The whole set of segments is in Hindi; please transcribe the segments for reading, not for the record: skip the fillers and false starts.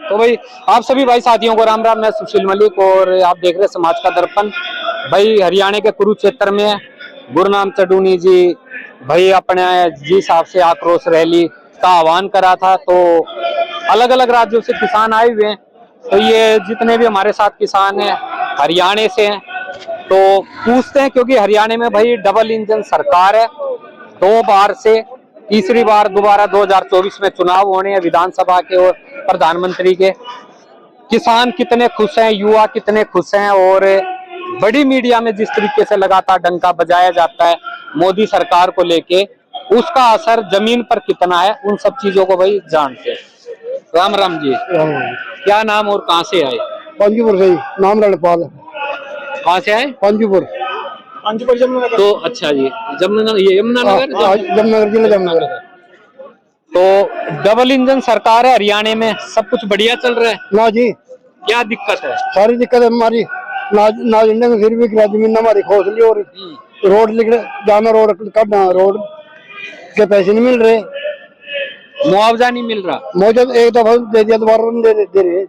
तो भाई आप सभी भाई साथियों को राम राम। मैं सुशील मलिक और आप देख रहे हैं समाज का दर्पण। भाई हरियाणा के कुरुक्षेत्र में गुरनाम चडूनी जी भाई अपने जी हिसाब से आक्रोश रैली का आह्वान करा था। तो अलग अलग राज्यों से किसान आए हुए हैं। तो ये जितने भी हमारे साथ किसान हैं हरियाणा से हैं, तो पूछते हैं क्योंकि हरियाणा में भाई डबल इंजन सरकार है। 2 बार से तीसरी बार दोबारा 2024 में चुनाव होने हैं विधानसभा के और प्रधानमंत्री के। किसान कितने खुश हैं, युवा कितने खुश हैं, और बड़ी मीडिया में जिस तरीके से लगातार डंका बजाया जाता है मोदी सरकार को लेके, उसका असर जमीन पर कितना है, उन सब चीजों को भाई जानते हैं। राम राम जी। क्या नाम और कहाँ से आए? पंजूपुर से ही। नाम रणपाल। कहाँ से आए? पंजूपुर। तो अच्छा जी, यमुनानगर जमुनानगर जिला जमुनानगर। तो डबल इंजन सरकार है हरियाणा में, सब कुछ बढ़िया चल रहा है ना जी, क्या दिक्कत है? सारी दिक्कत है हमारी। ना इंडिया में फिर भी जमीन हमारी खोस ली और रोड लिख जाना, रोड काटना, रोड के पैसे नहीं मिल रहे, मुआवजा नहीं मिल रहा। मुआवजा एक दफा दे दिया, दोबारा नहीं दे रहे।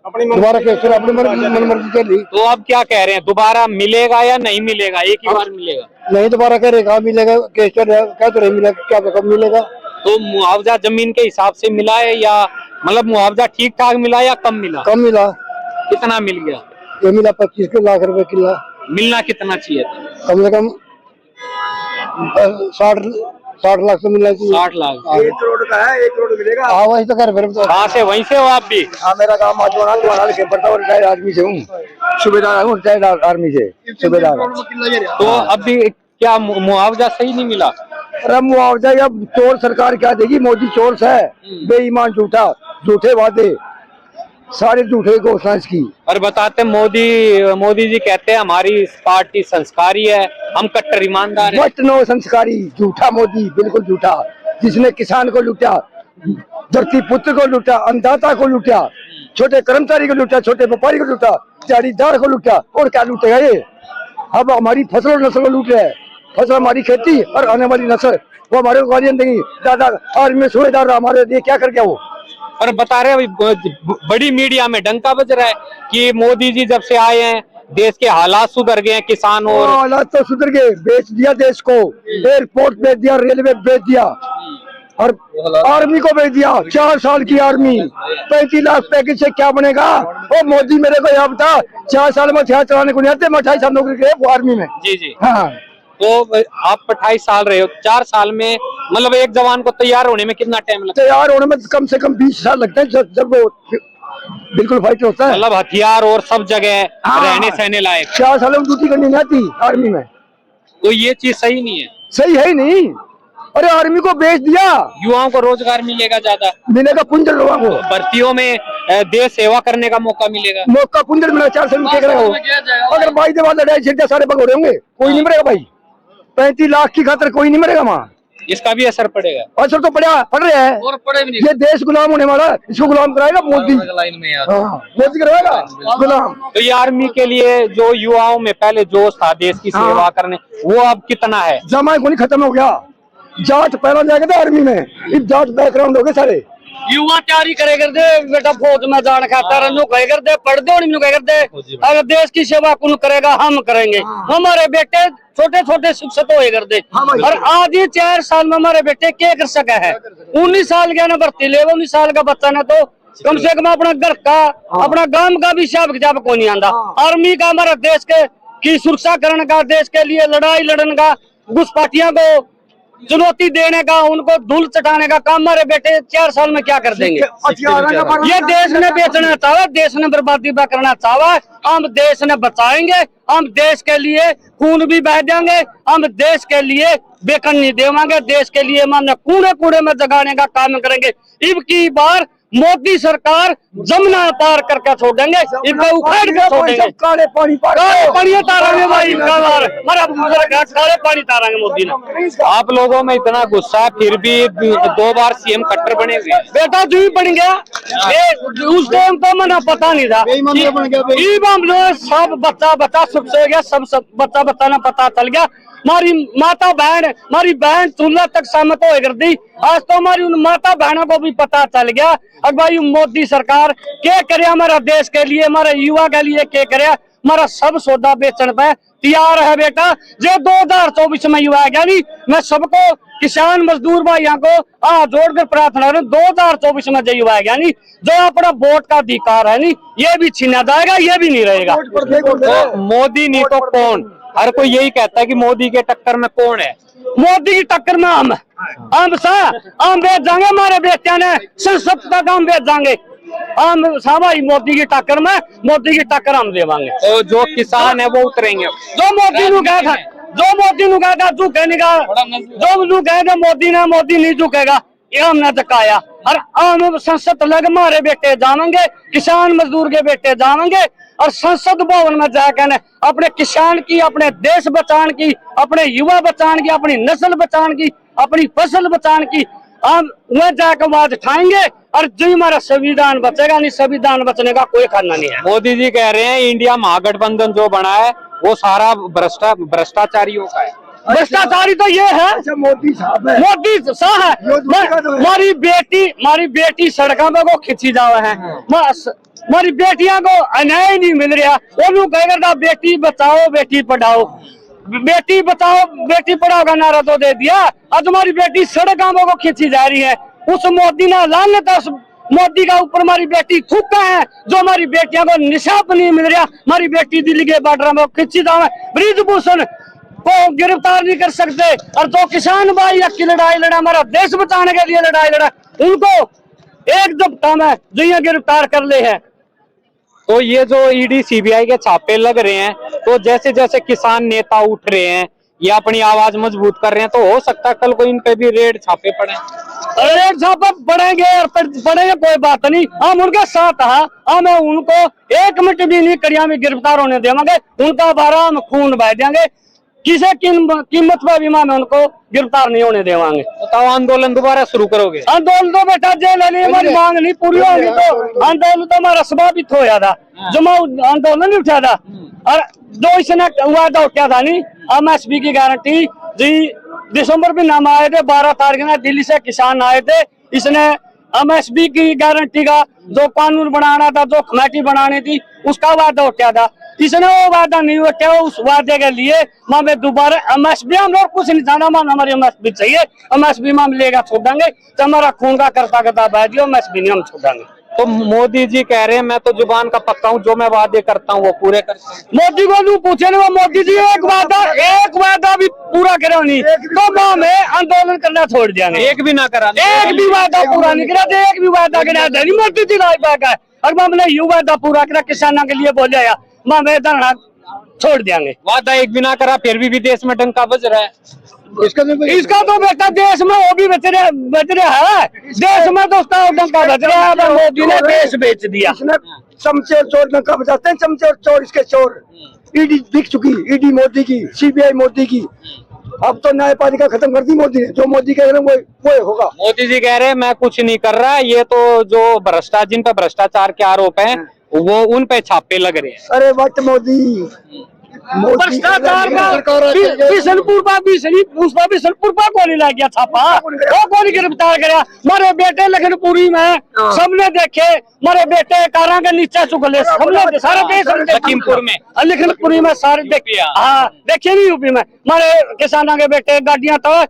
दोबारा केस अपनी मनमर्जी चल रही। तो आप क्या कह रहे हैं, दोबारा मिलेगा या नहीं मिलेगा? एक ही बार मिलेगा? नहीं, दोबारा कह रहे कहा मिलेगा, केस चल रहा है, क्या तो नहीं मिलेगा, क्या कब मिलेगा? तो मुआवजा जमीन के हिसाब से मिला है या मतलब मुआवजा ठीक ठाक मिला या कम मिला? कम मिला। कितना मिल गया? ये मिला 25 लाख रुपए किला। मिलना कितना चाहिए था? कम से कम 60 लाख तो मिलना चाहिए। 60 लाख। 1 करोड़ का है, 1 करोड़ मिलेगा। हाँ, वही तो कर फिर। कहाँ से? वहीं से हो आप भी? हाँ, मेरा काम माचवाड़ा तुम्हारा के पड़ता और रिटायर्ड आर्मी से हूँ, सूबेदार हूँ, रिटायर्ड आर्मी से सूबेदार। तो अभी क्या मुआवजा सही नहीं मिला? अरे मुआवजा या चोर सरकार क्या देगी? मोदी चोर है, बेईमान, झूठा, झूठे वादे, सारे झूठे घोषणा की। और बताते मोदी जी कहते हैं हमारी पार्टी संस्कारी है, हम कट्टर ईमानदार हैं। नो संस्कारी, झूठा मोदी, बिल्कुल झूठा, जिसने किसान को लूटा, धरती पुत्र को लूटा, अन्नदाता को लूटा, छोटे कर्मचारी को लूटा, छोटे व्यापारी को लूटा, दिहाड़ीदार को लूटा, और क्या लूटेगा ये? अब हमारी फसल और नस्ल को लूट रहे हैं। फसल हमारी खेती और आने वाली नस्ल वो हमारे को गालियां देंगी। दादा आर्मी में सूबेदार हमारे लिए क्या कर गया वो? और बता रहे बड़ी मीडिया में डंका बज रहा है कि मोदी जी जब से आए हैं देश के हालात सुधर गए हैं, किसान और हालात तो सुधर गए। बेच दिया देश को, एयरपोर्ट बेच दिया, रेलवे बेच दिया, और आर्मी को भेज दिया। 4 साल की आर्मी, 35 लाख पैकेज से क्या बनेगा? ओ मोदी मेरे को यहाँ बता, 4 साल में हथियार चलाने को नहीं आते। मैं 28 साल नौकरी करे वो आर्मी में। जी जी। हाँ, तो आप 28 साल रहे हो, 4 साल में मतलब एक जवान को तैयार होने में कितना टाइम लगता है? तैयार होने में कम से कम 20 साल लगते हैं, जब वो बिल्कुल फाइट होता है। मतलब हथियार और सब जगह रहने सहने लायक। 4 सालों में ड्यूटी करनी नहीं आती आर्मी में। तो ये चीज सही नहीं है। सही है ही नहीं। अरे आर्मी को बेच दिया। युवाओं को रोजगार मिलेगा, ज्यादा मिलेगा, पुंजर लोगों को भर्तियों में देश सेवा करने का मौका मिलेगा। मौका पुंजर मिला। 4 साल में क्या करेगा? अगर भाई दे लड़ाई छिड़का सारे भगोड़े होंगे, कोई नहीं मरेगा भाई। 35 लाख की खातर कोई नहीं मरेगा वहाँ। इसका भी असर पड़ेगा। असर तो पड़ रहा है, और पड़े भी नहीं। ये देश गुलाम होने वाला है, इसको गुलाम कराएगा मोदी। मोदी करवाएगा गुलाम। तो ये आर्मी के लिए जो युवाओं में पहले जोश था देश की सेवा करने, वो अब कितना है? जमा को नहीं, खत्म हो गया। जाट पहला जाएगा था आर्मी में, इस जाट बैकग्राउंड हो गए सारे। युवा तैयारी करे कर दे बेटा, फौज में जान खाता रनु कहे कर दे, पढ़ दे कहे कर दे। अगर देश की सेवा कौन करेगा? हम करेंगे। हमारे बेटे छोटे छोटे शिक्षित हो कर दे। और आज ही 4 साल में हमारे बेटे क्या कर सका है? 19 साल का ना भर्ती ले, 19 साल का बच्चा ना तो कम से कम अपना घर का, अपना गांव का भी हिसाब किताब को नहीं आंदा। आर्मी का हमारे देश के की सुरक्षा करने का, देश के लिए लड़ाई लड़ने का, घुसपैठियों को चुनौती देने का, उनको धूल चटाने का काम हमारे बेटे 4 साल में क्या कर देंगे? ये देश ने बेचना चाहा, देश ने बर्बादी करना चाहा। हम देश ने बचाएंगे, हम देश के लिए खून भी बह देंगे, हम देश के लिए बेकन नहीं देवांगे, देश के लिए हमने कूड़े कूड़े में जगाने का काम करेंगे। इब की बार मोदी सरकार जमुना पार करके छोड़ेंगे, इनका उखाड़ के छोड़ेंगे। काले पानी तारेंगे भाई, काले पानी तारेंगे मोदी ने। आप लोगों में इतना गुस्सा, फिर भी 2 बार सीएम कट्टर बने हुए। बेटा तू ही बन गया। उस टाइम तो मैंने पता नहीं था। सब बच्चा सुख से गया, सब बच्चा ने पता चल गया। हमारी माता बहन, हमारी बहन चूल्हा तक सहमत हो कर दी। आज तो हमारी उन माता बहनों को भी पता चल गया अब भाई मोदी सरकार क्या करे हमारा देश के लिए, हमारे युवा के लिए क्या करे, हमारा सब सौदा बेचने पे तैयार है बेटा। जो 2024 में युवा है नहीं, मैं सबको किसान मजदूर भाइयों को हाथ जोड़कर प्रार्थना करूं, 2024 में जो युवा है नहीं, जो अपना वोट का अधिकार है नहीं, ये भी छीना जाएगा, ये भी नहीं रहेगा। तो मोदी नहीं तो कौन? हर कोई यही कहता है कि मोदी के टक्कर में कौन है? मोदी की टक्कर में हम बेच जाएंगे, हमारे बेटिया ने संसद तक हम बेच जाएंगे, हम भाई मोदी की टक्कर में, मोदी की टक्कर हम देवांगे। तो जो किसान है वो उतरेंगे। जो मोदी नु कहा था, झुके नहीं का, जो लोग कहे थे मोदी नहीं झुकेगा, ये हमने चकाया। और हम संसद लग हमारे बेटे जावेंगे, किसान मजदूर के बेटे जावेंगे, और संसद भवन में जाकर अपने किसान की, अपने देश बचाने की, अपने युवा बचाने की, अपनी नस्ल बचाने की, अपनी फसल बचाने की हम वह जाकर आवाज उठाएंगे। और जो हमारा संविधान बचेगा नहीं, संविधान बचने का कोई खाना नहीं है। मोदी जी कह रहे हैं इंडिया महागठबंधन जो बना है वो सारा भ्रष्टाचारियों का है। भ्रष्टाचारी तो ये है, मोदी साहब है, मोदी साह है। हमारी बेटी सड़कों पे को खिंची जावे है, हमारी बेटियां को अन्याय नहीं मिल रहा। वो लोग कहेगा बेटी बचाओ बेटी पढ़ाओ, बेटी बचाओ बेटी पढ़ाओ का नारा तो दे दिया, आज हमारी बेटी सड़कों को खींची जा रही है। उस मोदी ने लानत है, उस मोदी का ऊपर हमारी बेटी थूका है, जो हमारी बेटियों को निशाब नहीं मिल रहा। हमारी बेटी दिल्ली के बॉर्डर में खिंची जावे, ब्रिजभूषण को गिरफ्तार नहीं कर सकते। और जो किसान भाई की लड़ाई लड़ा, हमारा देश बचाने के लिए लड़ाई लड़ा, उनको एक झपटा में जो ये गिरफ्तार कर ले है। तो ये जो ईडी सीबीआई के छापे लग रहे हैं, तो जैसे जैसे किसान नेता उठ रहे हैं या अपनी आवाज मजबूत कर रहे हैं, तो हो सकता है कल को इन पे भी रेड छापे पड़े। रेड छापे पड़ेंगे और पड़ेंगे, कोई बात नहीं, हम उनके साथ हैं। हम उनको 1 मिनट भी नहीं कड़िया में गिरफ्तार होने देंगे, उनका बारा हम खून बह देंगे, किसी कीमत पर भी मैं उनको गिरफ्तार नहीं होने देवांगे। बताओ आंदोलन दोबारा शुरू करोगे? आंदोलन तो बेटा जेल हमारी मांग नहीं पूरी होगी तो आंदोलन तो हमारा स्वाभाविक हो जाता, जो आंदोलन नहीं उठा था। और जो इसने वादा उठा था नहीं, MSP की गारंटी जी, दिसंबर में नाम आए थे, 12 तारीख में दिल्ली से किसान आए थे, इसने MSP की गारंटी का जो कानून बनाना था, जो कमेटी बनानी थी, उसका वादा उठा था। इसने वो वादा नहीं उठा, उस वादे के लिए हमें दोबारा MSP, हम और कुछ नहीं जाना, हमारी MSP चाहिए। MSP में हम लेगा छोड़ेंगे तो हमारा खून का करता बह दियो, MSP नहीं हम छोड़ेंगे। तो मोदी जी कह रहे हैं मैं तो जुबान का पक्का हूँ, जो मैं वादे करता हूँ वो पूरे करता हूँ। मोदी को जो पूछे ना, मोदी जी एक वादा भी पूरा करा नहीं तो हमें आंदोलन करना छोड़ दिया। एक भी ना करा, एक भी वादा पूरा नहीं करा, एक भी वादा करा नहीं मोदी जी राज पाक है। और हमने यू वादा पूरा करा, किसानों के लिए बोले मैं धरना छोड़ देंगे। वादा एक भी ना करा, फिर भी विदेश में डंका बज रहा है। इसका तो बेटा देश में वो भी बच रहा है, देश में तो उसका डंका बच रहा है। मोदी ने देश बेच दिया। चमचे और चोर डंका बजाते हैं, चमचे और चोर इसके चोर। ईडी बिक चुकी, ईडी मोदी की, सीबीआई मोदी की, अब तो न्यायपालिका खत्म कर दी मोदी ने। जो मोदी कह रहे हैं वो होगा। मोदी जी कह रहे हैं मैं कुछ नहीं कर रहा, ये तो जो जिन पे भ्रष्टाचार के आरोप हैं वो उन पे छापे लग रहे हैं। अरे वट मोदी भ्रष्टाचार बिशनपुर पर गोली लग गया छापा, वो गोली गिरफ्तार कराया। हमारे बेटे लखनपुरी में सबने देखे, हमारे बेटे कारा के नीचे चुगले, सबने सारे देश लखनपुरी में सारे देखे। हाँ देखे नहीं, यूपी में हमारे किसानों के बेटे गाड़ियां तो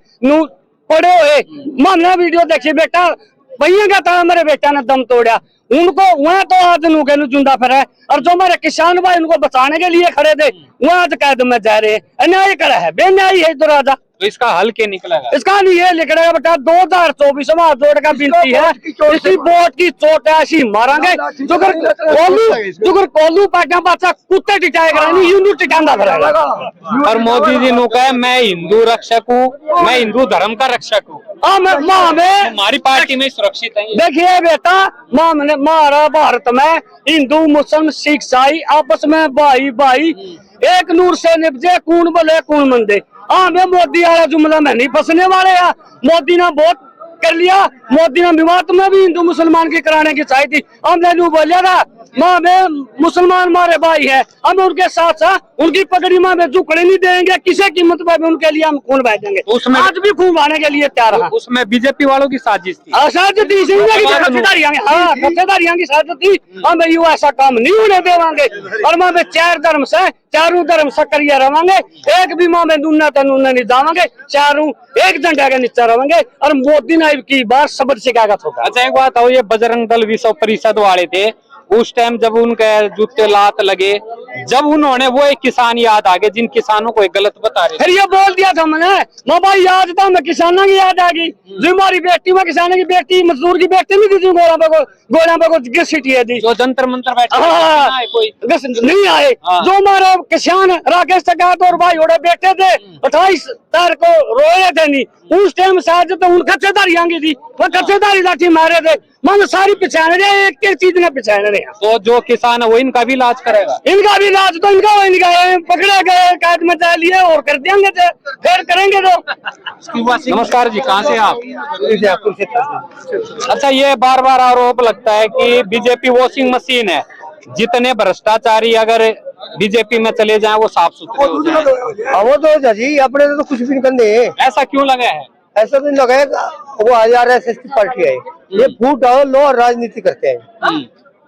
पड़े हुए, हमने वीडियो देखी, बेटा भैया का था हमारे बेटा ने दम तोड़ा, उनको वहाँ तो आज नूके जुंदा फिर है। और जो हमारे किसान भाई उनको बचाने के लिए खड़े थे, वहाँ आज कैद में जा रहे हैं। अन्याय करा है, बेन्यायी है तो राजा। तो इसका हल क्या निकलेगा? इसका नहीं ये लिख रहा है बेटा, 2024 में जोड़ का बिनती है, इसी वोट की चोट ऐसी मारांगे जुगर कोलू पाटा बाचा कुत्ते टिकाएगा नहीं, यूं टिकांदा फिरेगा। और मोदी जी ने कहा मैं हिंदू रक्षक हूँ, मैं हिंदू धर्म का रक्षक हूँ, हमारी पार्टी में सुरक्षित है। देखिए बेटा, हमारा भारत में हिंदू मुस्लिम सिख ईसाई आपस में भाई भाई एक नूर से निपजे, कौन भले कौन मंदे। हमें मोदी वाला जुमला में नहीं फंसने वाले हैं। मोदी ने बहुत कर लिया मोदी ने विवाद में भी हिंदू मुसलमान की कराने की चाहिए थी। हमने जो बोलिया था माँ में मुसलमान हमारे भाई है, हम उनके साथ साथ उनकी पगड़ी माँ में झुकने नहीं देंगे, किसी कीमत पर भी उनके लिए हम खून बहा देंगे। उसमें आज भी खून बहाने के लिए तैयार है। उसमें बीजेपी वालों की साजिश थी, साजिश थी की साजिश थी। हम यू ऐसा काम नहीं होने देवांगे और माँ में चार धर्म से चारों धर्म सक्रिय रहेंगे, एक भी माँ में नूना तो नूना नहीं जावांगे, चारों एक झंडा के नीचे रहेंगे और मोदी नायब की बात सबक शिकायत होगा। अच्छा एक बात हो, ये बजरंग दल विश्व परिषद वाले थे उस टाइम जब उनके जूते लात लगे, जब उन्होंने वो एक किसान याद आ गए जिन किसानों को एक गलत बता रहे, फिर ये बोल दिया था मैंने माँ भाई याद था मैं किसानों की याद आ गई, जो हमारी बेटी में किसानों की बेटी मजदूर की बेटी नहीं थी, गोला पे को सीटी दी जो जंतर मंतर बैठे कोई नहीं आए। जो हमारे किसान राकेश तकात और भाई ओड़े बेटे थे 28 तारीख को रोए थे नहीं, उस टाइम साज तो उन कच्चेदारी आंगी थी, वो कच्चेदारी लाठी मारे थे, मन सारी पिछाने रहे, एक एक चीज ने पिछाने रहे। तो जो किसान है वो इनका भी इलाज करेगा, इनका भी इलाज तो इनका पकड़े गए कैद में जा लिए और कर देंगे थे, फिर करेंगे तो। नमस्कार जी, कहाँ से आप? अच्छा ये बार बार आरोप लगता है कि बीजेपी वॉशिंग मशीन है, जितने भ्रष्टाचारी अगर बीजेपी में चले जाएं वो साफ सुथरे हो जाएं। वो तो जी अपने तो कुछ भी नहीं करते, ऐसा क्यों लगा है? ऐसा तो नहीं लगा वो RSS की पार्टी है, ये फूट और लो और राजनीति करते हैं।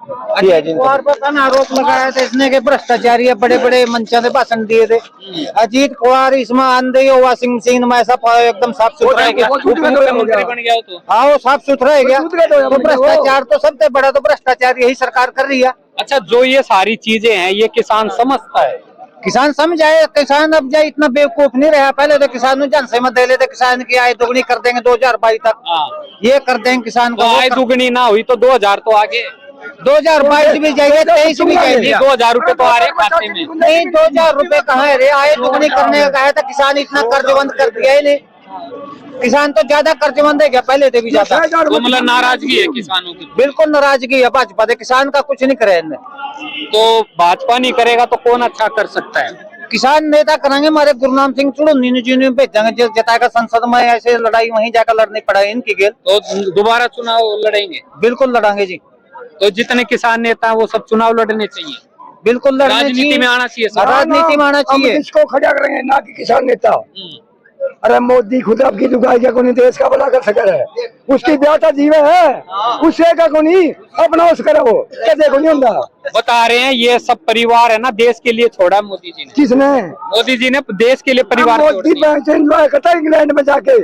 और पर आरोप लगाया था इसने के भ्रष्टाचारी बड़े बड़े मंचों से भाषण दिए थे। अजीत कुमार इसमें आंधे वॉशिंग मशीन में ऐसा एकदम साफ सुथरा है क्या? मुख्यमंत्री बन गया तो हाँ वो साफ सुथरा है क्या? तो भ्रष्टाचार तो सबसे बड़ा तो भ्रष्टाचार यही सरकार कर रही है। अच्छा जो ये सारी चीजें हैं ये किसान समझता है? किसान समझ आए, किसान अब जाए इतना बेवकूफ नहीं रहा। पहले तो किसान जन से मत दे लेते, किसान की आय दुगनी कर देंगे 2022 तक, ये कर देंगे किसान को। आय दुगनी ना हुई तो 2000 तो आगे 2022 भी जाएगा, 23 भी जाएगा। 2000 रुपए तो आ रहे खाते में। नहीं 2000 रुपए कहाँ है रे? आय दुगनी करने का कहा था, किसान इतना कर्जबंद कर दिया है नहीं, किसान तो ज्यादा कर्जबंद है क्या पहले से भी ज्यादा। तो मतलब नाराजगी है किसानों की? बिल्कुल नाराजगी है भाजपा से, किसान का कुछ नहीं करे इनने। तो भाजपा नहीं करेगा तो कौन अच्छा कर सकता है? किसान नेता करेंगे हमारे गुरनाम सिंह चुड़ूनी जी ने भेजेंगे, जताएगा संसद में, ऐसे लड़ाई वहीं जाकर लड़नी पड़ेगी इनकी गेल। तो दोबारा चुनाव लड़ेंगे? बिल्कुल लड़ांगे जी। तो जितने किसान नेता हैं वो सब चुनाव लड़ने चाहिए, बिल्कुल राजनीति में आना चाहिए, राजनीति में आना चाहिए। इसको खड़ा करेंगे ना कि किसान नेता। अरे मोदी खुद आपकी दुकान क्या कोई देश का भला कर सके है, उसकी बेटा जीवे है उससे का कोई अपना उस करो कैसे को नहीं होता। बता रहे हैं ये सब परिवार है ना देश के लिए छोड़ा मोदी जी ने। किसने? मोदी जी ने देश के लिए परिवार मोदी एंजॉय करता है इंग्लैंड में जाके,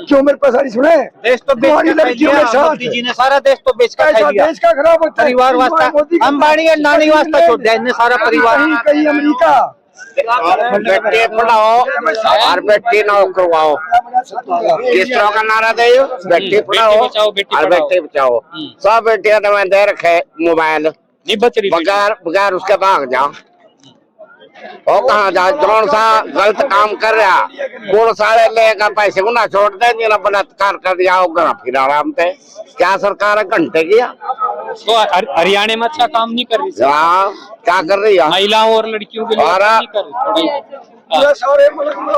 क्यों मेरे पास सुने देश तो मोदी जी ने सारा देश तो बेच कर देश का खराब होता है, परिवार वास्ता अंबानी अंडानी वास्ता छोड़ दिया इनने सारा परिवार। कहीं अमेरिका बेटे पढ़ाओ और बेटी नौकरी करवाओ, किस तरह का नारा दे? बेटी पढ़ाओ और बेटी बचाओ। सब बेटियां तो मैं दे रखे मोबाइल, नहीं बच रही बगैर बगैर उसके भाग जाओ और कहाँ जा, जौन सा गलत काम कर रहा कौन सारे लेगा पैसे को ना छोड़ दे, जिन्हें बलात्कार कर दिया घर फिर आराम से। क्या सरकार घंटे किया? तो हरियाणा में अच्छा काम नहीं कर रही, क्या कर रही है? महिलाओं और लड़कियों के लिए नहीं कर रही।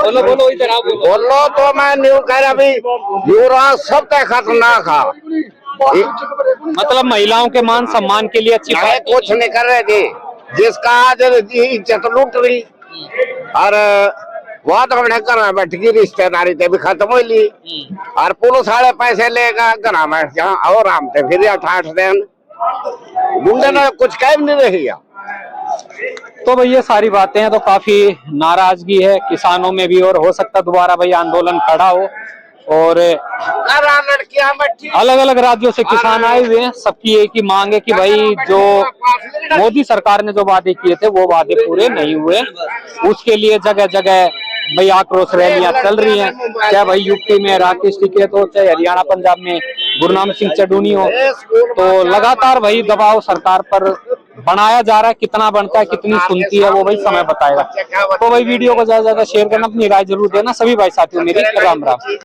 बोलो बोलो इधर आओ बोलो। तो मैं न्यू कह रहा अभी युवराज सब तय खतरनाक है, मतलब महिलाओं के मान सम्मान के लिए अच्छी बात कुछ नहीं कर रहे थे, जिसका आज इज्जत लूट रही और वो तो हमने घर में बैठ की रिश्तेदारी भी खत्म हो ली और पुलिस सारे पैसे लेगा घर में जहाँ और आम थे फिर 8 दिन गुंडे ने कुछ कह नहीं रही है। तो भाई ये सारी बातें हैं, तो काफी नाराजगी है किसानों में भी और हो सकता दोबारा भाई आंदोलन खड़ा हो। और अलग अलग राज्यों से किसान आए हुए हैं, सबकी एक ही मांग है कि भाई जो मोदी सरकार ने जो वादे किए थे वो वादे पूरे नहीं हुए, उसके लिए जगह जगह भाई आक्रोश रैलियां चल रही हैं। चाहे भाई यूपी में राकेश टिकैत हो, चाहे हरियाणा पंजाब में गुरनाम सिंह चडूनी हो, तो लगातार भाई दबाव सरकार पर बनाया जा रहा है। कितना बनता है, कितनी सुनती है वो भाई समय बताएगा। तो भाई वीडियो को ज्यादा से ज्यादा शेयर करना, अपनी राय जरूर देना। सभी भाई साथियों मेरी राम राम।